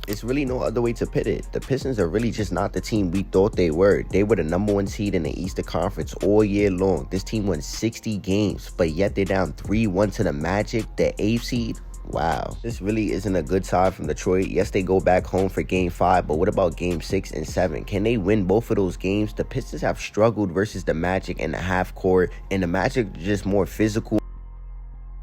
There's really no other way to put it. The Pistons are really just not the team we thought they were. They were the #1 seed in the Eastern Conference all year long. This team won 60 games, but yet they're down 3-1 to the Magic, the 8th seed. Wow, this really isn't a good side from Detroit. Yes, they go back home for Game 5, but what about Game 6 and 7? Can they win both of those games? The Pistons have struggled versus the Magic in the half court, and the Magic are just more physical.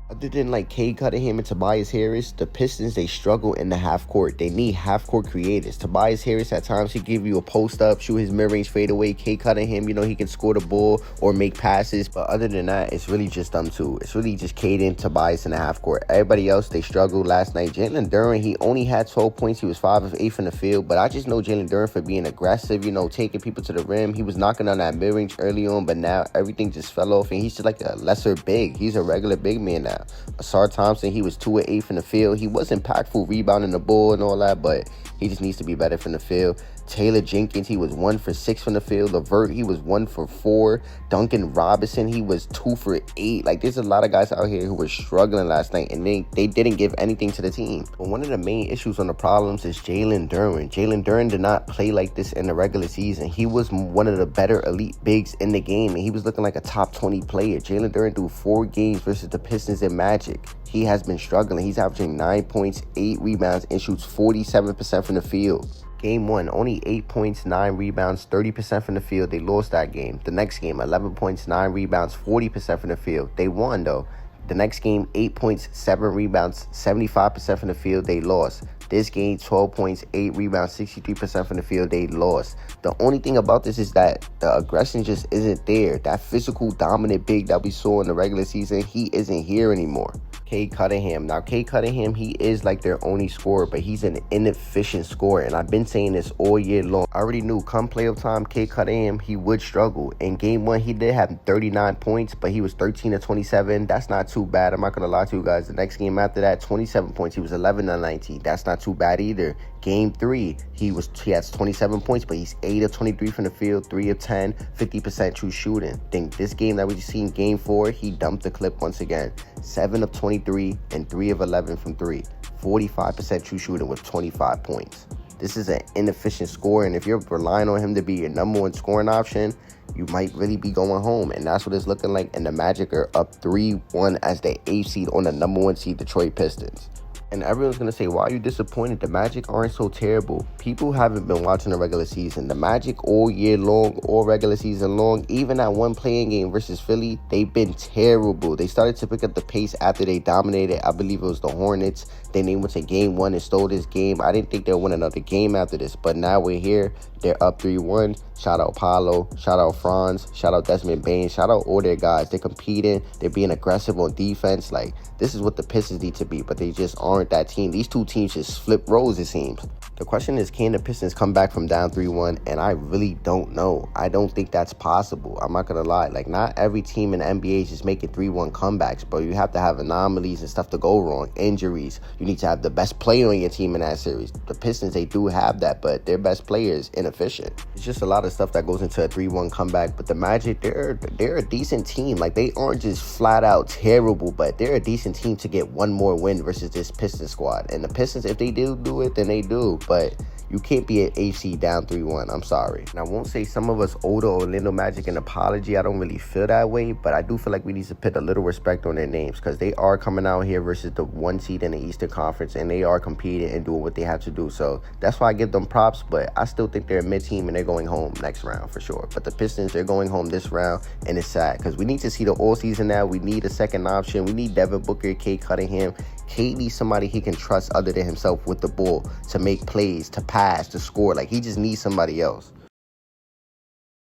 Other than like Cade Cunningham and Tobias Harris, the Pistons, they struggle in the half court. They need half court creators. Tobias Harris, at times, he give you a post up, shoot his mid-range fadeaway. Cade Cunningham, he can score the ball or make passes. But other than that, it's really just them two. It's really just Cade and Tobias in the half court. Everybody else, they struggled last night. Jalen Duren, he only had 12 points. He was 5 of 8 from the field. But I just know Jalen Duren for being aggressive, taking people to the rim. He was knocking on that mid-range early on, but now everything just fell off. And he's just like a lesser big. He's a regular big man now. Asar Thompson, he was 2 of 8 from the field. He was impactful rebounding the ball and all that, but he just needs to be better from the field. Taylor Jenkins, he was 1 for 6 from the field. Levert, he was 1 for 4. Duncan Robinson, he was 2 for 8. Like, there's a lot of guys out here who were struggling last night, and they didn't give anything to the team. But one of the main issues on the problems is Jalen Duren. Jalen Duren did not play like this in the regular season. He was one of the better elite bigs in the game, and he was looking like a top 20 player. Jalen Duren threw 4 games versus the Pistons and Magic. He has been struggling. He's averaging 9 points, 8 rebounds, and shoots 47% from the field. Game 1, only 8 points, 9 rebounds, 30% from the field. They lost that game. The next game, 11 points, 9 rebounds, 40% from the field. They won, though. The next game, 8 points, 7 rebounds, 75% from the field. They lost. This game, 12 points, 8 rebounds, 63% from the field. They lost. The only thing about this is that the aggression just isn't there. That physical, dominant big that we saw in the regular season, he isn't here anymore. Cade Cunningham. Now, Cade Cunningham, he is like their only scorer, but he's an inefficient scorer, and I've been saying this all year long. I already knew come playoff time, Cade Cunningham, he would struggle. In Game 1, he did have 39 points, but he was 13 of 27. That's not too bad. I'm not going to lie to you guys. The next game after that, 27 points. He was 11 of 19. That's not too bad either. Game 3, he has 27 points, but he's 8 of 23 from the field, 3 of 10, 50% true shooting. Then this game that we see in Game 4, he dumped the clip once again. 7 of 23 and 3 of 11 from 3. 45% true shooting with 25 points. This is an inefficient scorer, and if you're relying on him to be your #1 scoring option, you might really be going home, and that's what it's looking like. And the Magic are up 3-1 as the 8th seed on the #1 seed Detroit Pistons. And everyone's going to say, why are you disappointed? The Magic aren't so terrible. People haven't been watching the regular season. The Magic all year long, all regular season long, even that one playing game versus Philly, they've been terrible. They started to pick up the pace after they dominated. I believe it was the Hornets. Then they went to Game 1 and stole this game. I didn't think they'll win another game after this, but now we're here. They're up 3-1. Shout out Paolo. Shout out Franz. Shout out Desmond Bane. Shout out all their guys. They're competing. They're being aggressive on defense. Like, this is what the Pistons need to be, but they just aren't that team. These two teams just flip roles, it seems. The question is, can the Pistons come back from down 3-1? And I really don't know. I don't think that's possible. I'm not going to lie. Like, not every team in the NBA is just making 3-1 comebacks, but you have to have anomalies and stuff to go wrong. Injuries. You need to have the best player on your team in that series. The Pistons, they do have that, but their best player is inefficient. It's just a lot of stuff that goes into a 3-1 comeback. But the Magic, they're a decent team. Like, they aren't just flat out terrible, but they're a decent team to get one more win versus this Pistons squad. And the Pistons, if they do it, then they do. But you can't be an AC down 3-1. I'm sorry. And I won't say some of us older Orlando Magic an apology. I don't really feel that way, but I do feel like we need to put a little respect on their names, because they are coming out here versus the 1 seed in the Eastern Conference, and they are competing and doing what they have to do. So that's why I give them props, but I still think they're a mid-team, and they're going home next round for sure. But the Pistons, they're going home this round, and it's sad because we need to see the all-season now. We need a second option. We need Devin Booker, Cade Cunningham. Cade needs somebody he can trust other than himself with the ball to make plays, to pass, to score. Like, he just needs somebody else.